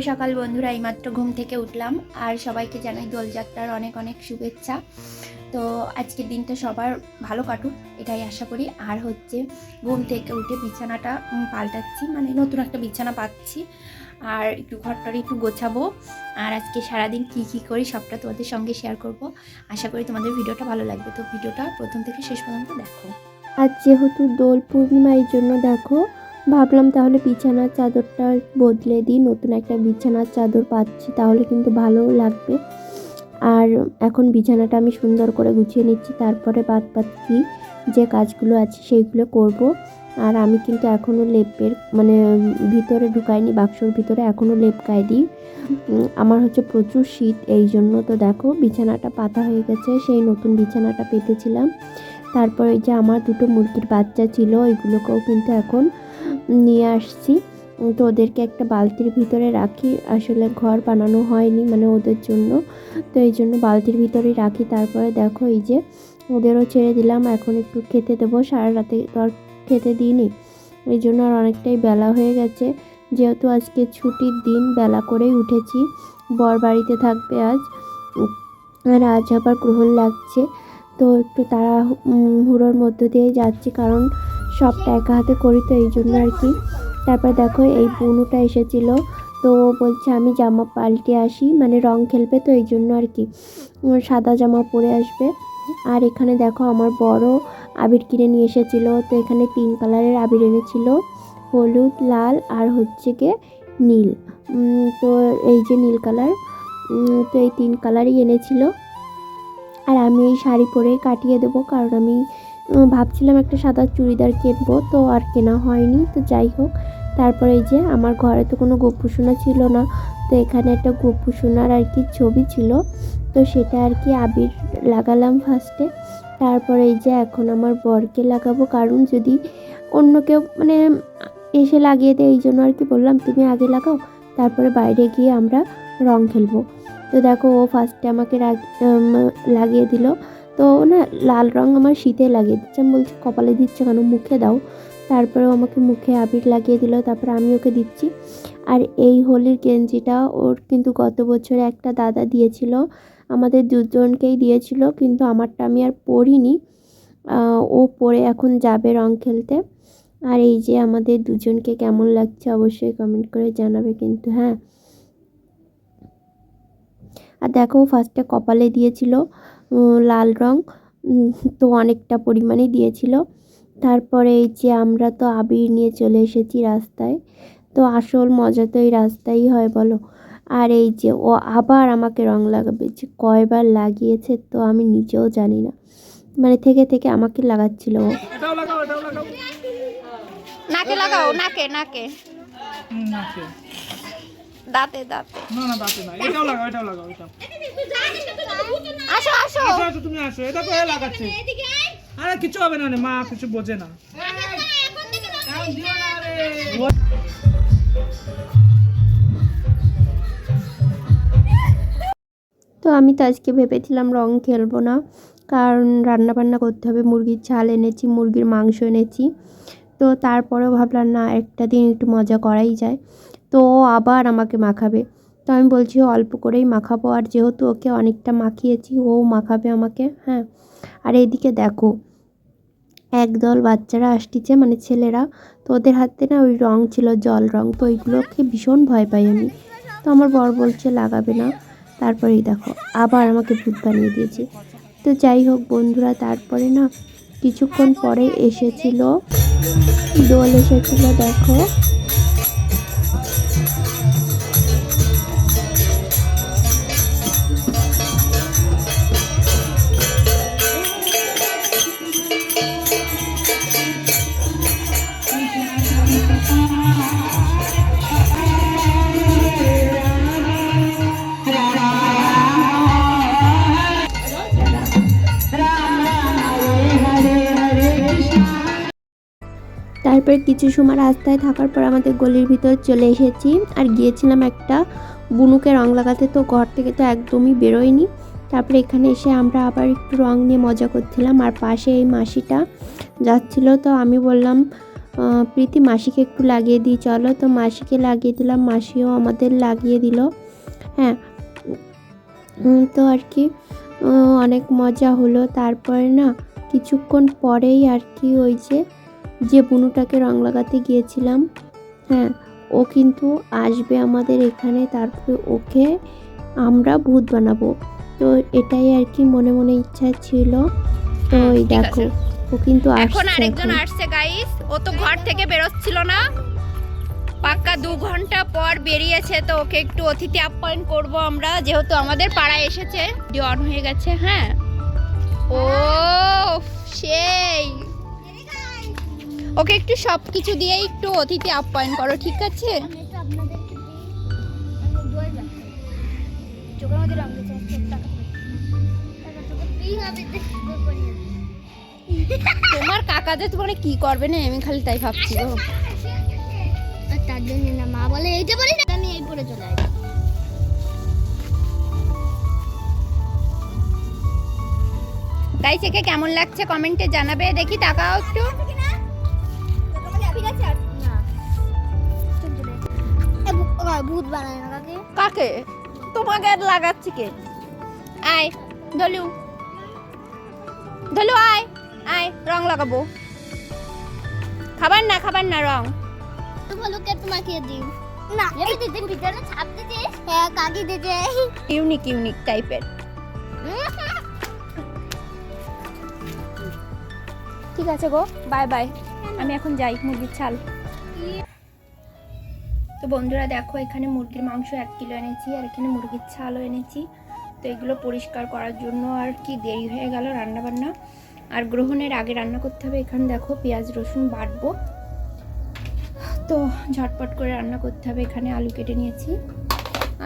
সকাল বন্ধুরা, এইমাত্র ঘুম থেকে উঠলাম আর সবাইকে জানাই দোলযাত্রার অনেক অনেক শুভেচ্ছা। তো আজকের দিনটা সবার ভালো কাটুক এটাই আশা করি। আর ঘুম থেকে উঠে বিছানাটা পাল্টাচ্ছি, মানে নতুন একটা বিছানা পাচ্ছি আর একটু ঘরটার একটু গোছাবো। আর আজকে সারাদিন কী করি সবটা তোমাদের সঙ্গে শেয়ার করব। আশা করি তোমাদের ভিডিওটা ভালো লাগবে, তো ভিডিওটা প্রথম থেকে শেষ পর্যন্ত দেখো। আজ যেহেতু দোল পূর্ণিমা এই জন্য দেখো ভাবলাম তাহলে বিছানার চাদরটা বদলে দিই, নতুন একটা বিছানার চাদর পাচ্ছি তাহলে কিন্তু ভালো লাগবে। আর এখন বিছানাটা আমি সুন্দর করে গুছিয়ে নিচ্ছি, তারপরে বাকি যে কাজগুলো আছে সেইগুলো করব। আর আমি কিন্তু এখনও লেপের ভিতরে ঢুকাইনি, বাক্সর ভিতরে এখনও লেপ গায়ে দিই। আমার প্রচুর শীত এই জন্য। তো দেখো বিছানাটা পাতা হয়ে গেছে, সেই নতুন বিছানাটা পেতেছিলাম। তারপর এই যে আমার দুটো মুরগির বাচ্চা ছিল, এগুলোকেও কিন্তু এখন নিয়ে আসছি। তো ওদেরকে একটা বালতির ভিতরে রাখি, আসলে ঘর বানানো হয়নি ওদের জন্য, তো এই জন্য বালতির ভিতরেই রাখি। তারপরে দেখো এই যে ওদেরও ছেড়ে দিলাম, এখন একটু খেতে দেবো। সারা রাতে তো আর খেতে দিইনি, এই জন্য আর অনেকটাই বেলা হয়ে গেছে। যেহেতু আজকে ছুটির দিন, বেলা করেই উঠেছি। বর বাড়িতে থাকবে আজ, আর আজ আবার গ্রহণ লাগছে, তো একটু তাড়াহুড়োর মধ্য দিয়ে যাচ্ছি, কারণ সবটা একা হাতে করি তো এই জন্য আর কি। তারপর দেখো এই বুনুটা এসেছিল, তো বলছে আমি জামা পাল্টে আসি, রং খেলবে তো এই জন্য আর কি, সাদা জামা পরে আসবে। আর এখানে দেখো আমার বড় আবির কিনে নিয়ে এসেছিল, তো এখানে 3 কালারের আবির এনেছিল, হলুদ, লাল আর নীল। তো এই যে নীল কালার, তো এই 3 কালারই এনেছিল। আর আমি এই শাড়ি পরেই কাটিয়ে দেবো, কারণ আমি ভাবছিলাম একটা সাদা চুড়িদার কিনবো, তো আর কেনা হয়নি। তো যাই হোক, তারপরে এই যে আমার ঘরে তো কোনো গপ্পু সোনা ছিল না, তো এখানে একটা গপ্পু সোনার আর কি ছবি ছিল, তো সেটা আর কি আবির লাগালাম ফার্স্টে। তারপরে এই যে এখন আমার বরকে লাগাবো, কারণ যদি অন্য কেউ এসে লাগিয়ে দেয়, এই জন্য আর কি বললাম তুমি আগে লাগাও, তারপরে বাইরে গিয়ে আমরা রং খেলবো। তো দেখো ও ফার্স্টে আমাকে লাগিয়ে দিল। তো না, লাল রং আমার শীতে লাগিয়ে দিচ্ছে, আমি বলছি কপালে দিচ্ছে কেন, মুখে দাও। তারপরেও আমাকে মুখে আবির লাগিয়ে দিল, তারপরে আমি ওকে দিচ্ছি। আর এই হোলির গেঞ্জিটা ওর কিন্তু গত বছরে একটা দাদা দিয়েছিল, আমাদের দুজনকেই দিয়েছিল, কিন্তু আমারটা আমি আর পরিনি। ও পরে এখন যাবে রং খেলতে। আর এই যে আমাদের দুজনকে কেমন লাগছে অবশ্যই কমেন্ট করে জানাবে কিন্তু, হ্যাঁ। আর দেখো ফার্স্টে কপালে দিয়েছিল লাল রং, তো অনেকটা পরিমাণে দিয়েছিল। তারপরে এই যে আমরা তো আবির নিয়ে চলে এসেছি রাস্তায়, তো আসল মজা তো এই রাস্তায় হয় বলো। আর এই যে ও আবার আমাকে রং লাগাবে, যে কয়বার লাগিয়েছে তো আমি নিজেও জানি না, থেকে থেকে আমাকে লাগাচ্ছিল ও। নাকে লাগাও, নাকে নাকে নাকে, দাঁতে দাঁতে। না না দাঁতে না, এটাও লাগাও, এটাও লাগাও, এটা। আসো আসো আসো আসো, তুমি আসো, এটা তো লাগাচ্ছে। আরে কিছু হবে না রে, মা কিছু বোঝে না। তো আমি তো আজকে ভেবেছিলাম রং খেলবো না, কারণ রান্না বান্না করতে হবে, মুরগির ঝাল এনেছি, মুরগির মাংস এনেছি। তো তারপরেও ভাবলাম না, একটা দিন একটু মজা করাই যায়। তো ও আবার আমাকে মাখাবে, তো আমি বলছি অল্প করেই মাখাবো, আর যেহেতু ওকে অনেকটা মাখিয়েছি ও মাখাবে আমাকে, হ্যাঁ। আর এইদিকে দেখো একদল বাচ্চারা আসছে, ছেলেরা, তো ওদের হাতে না ওই রং ছিল, জল রং, তো ওইগুলোকে ভীষণ ভয় পাই আমি। তো আমার বর বলছে লাগাবে না, তারপরেই দেখো আবার আমাকে ভূত বানিয়ে দিয়েছে। তো যাই হোক বন্ধুরা, তারপরে না কিছুক্ষণ পরে এসেছিল দোল এসেছিল, দেখো। তারপর কিছু সময় রাস্তায় থাকার পর আমাদের গলির ভিতর চলে এসেছি, আর গিয়েছিলাম একটা বুনুকে রং লাগাতে, তো ঘর থেকে তো একদমই বেরোয়নি। তারপরে এখানে এসে আমরা আবার একটু রং নিয়ে মজা করছিলাম, আর পাশে এই মাসিটা যাচ্ছিল, তো আমি বললাম প্রীতি মাসিকে একটু লাগিয়ে দিই চলো, তো মাসিকে লাগিয়ে দিলাম, মাসিও আমাদের লাগিয়ে দিল। হ্যাঁ, তো আর কি অনেক মজা হলো। তারপরে না কিছুক্ষণ পরেই আর কি ওই যে বুনুটাকে রং লাগাতে গিয়েছিলাম, হ্যাঁ ও কিন্তু আসবে আমাদের এখানে, তারপরে ওকে আমরা ভূত বানাবো। তো এটাই আর কি মনে মনে ইচ্ছা ছিল। তো এই ঠিক দেখো আছে। ও কিন্তু এখন আসছে। আরেকজন এখন আসছে গাইস, ও তো ঘর থেকে বেরোচ্ছিল না, পাক্কা 2 ঘন্টা পর বেরিয়েছে। তো ওকে একটু অতিথি আপ্যায়ন করব আমরা, যেহেতু আমাদের পাড়ায় এসেছে। ভিডিও অন হয়ে গেছে। হ্যাঁ, ও সেই, ওকে একটু সব কিছু দিয়ে একটু অতিথি আপ্যায়ন করো, ঠিক আছে? তোমার কাকা যে তোমার কি করবে না, আমি খালি তাই ভাবছি গো। তার জন্য না মা বলে এইটা বলি না, আমি এই পরে চলে আসি। গাইস একে কেমন লাগছে কমেন্টে জানাবে। দেখি তাকাও একটু। ভূত বানায় না কাকে? কাকে? তোমাকে লাগাচ্ছি কে? আয় ধলু, ধলু আয়, আয় রং লাগাবো। খাবার না রং। তো বলো কে তোমাকে দিই না, এই দিদি ভিতরে ছাপ দিতে হ্যাঁ কাকি দিতে। ইউনিক টাইপের। ঠিক আছে গো, বাই বাই, আমি এখন যাই মুরগির ছাল। তো বন্ধুরা দেখো, এখানে মুরগির মাংস 1 কিলো এনেছি, আর এখানে মুরগির ছালও এনেছি। তো এগুলো পরিষ্কার করার জন্য আর কি দেরি হয়ে গেল রান্না বান্না, আর গ্রহণের আগে রান্না করতে হবে। এখানে দেখো পেঁয়াজ রসুন বাটবো, তো ঝটপট করে রান্না করতে হবে। এখানে আলু কেটে নিয়েছি,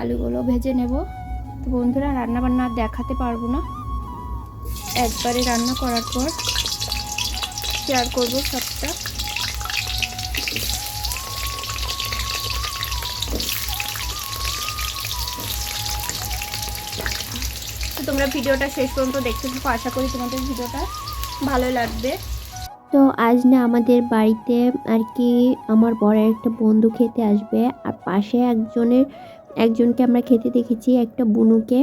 আলুগুলো ভেজে নেব। তো বন্ধুরা রান্না বান্না আর দেখাতে পারবো না, একবারে রান্না করার পর শেয়ার করবো সবটা। তো তোমরা ভিডিওটা শেষ পর্যন্ত দেখতে থাকো, আশা করি তোমাদের ভিডিওটা ভালো লাগবে। তো আজ না আমাদের বাড়িতে আর কি আমার বড় একটা বন্ধু খেতে আসবে, আর পাশে একজনকে আমরা খেতে দেখেছি, একটা বুনুকে।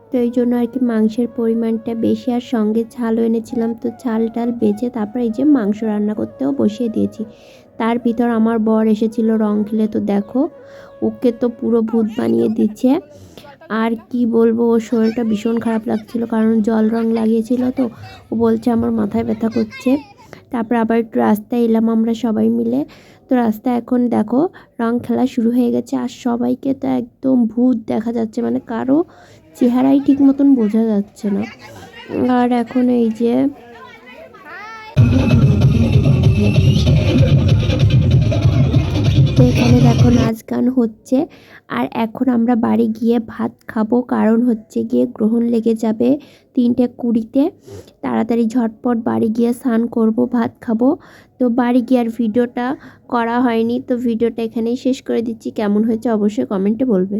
তো এই জন্য আর কি মাংসের পরিমাণটা বেশি, আর সঙ্গে ঝালও এনেছিলাম। তো ঝাল টাল বেজে তারপর এই যে মাংস রান্না করতেও বসিয়ে দিয়েছি। তার ভিতর আমার বর এসেছিল রং খেলে, তো দেখো ওকে তো পুরো ভূত বানিয়ে দিচ্ছে। আর কি বলবো, ওর শরীরটা ভীষণ খারাপ লাগছিল, কারণ জল রং লাগিয়েছিল। তো ও বলছে আমার মাথায় ব্যথা করছে। তারপর আবার একটু রাস্তায় এলাম আমরা সবাই মিলে। তো রাস্তায় এখন দেখো রং খেলা শুরু হয়ে গেছে, আর সবাইকে তো একদম ভূত দেখা যাচ্ছে, মানে কারো চেহারাই ঠিক মতন বোঝা যাচ্ছে না। আর এখন এই যে তো এখানে দেখো নাচ গান হচ্ছে। আর এখন আমরা বাড়ি গিয়ে ভাত খাবো, কারণ হচ্ছে গিয়ে গ্রহণ লেগে যাবে 3:20-তে। তাড়াতাড়ি ঝটপট বাড়ি গিয়ে স্নান করব, ভাত খাবো। তো বাড়ি গিয়ে আর ভিডিওটা করা হয়নি, তো ভিডিওটা এখানেই শেষ করে দিচ্ছি। কেমন হয়েছে অবশ্যই কমেন্টে বলবে।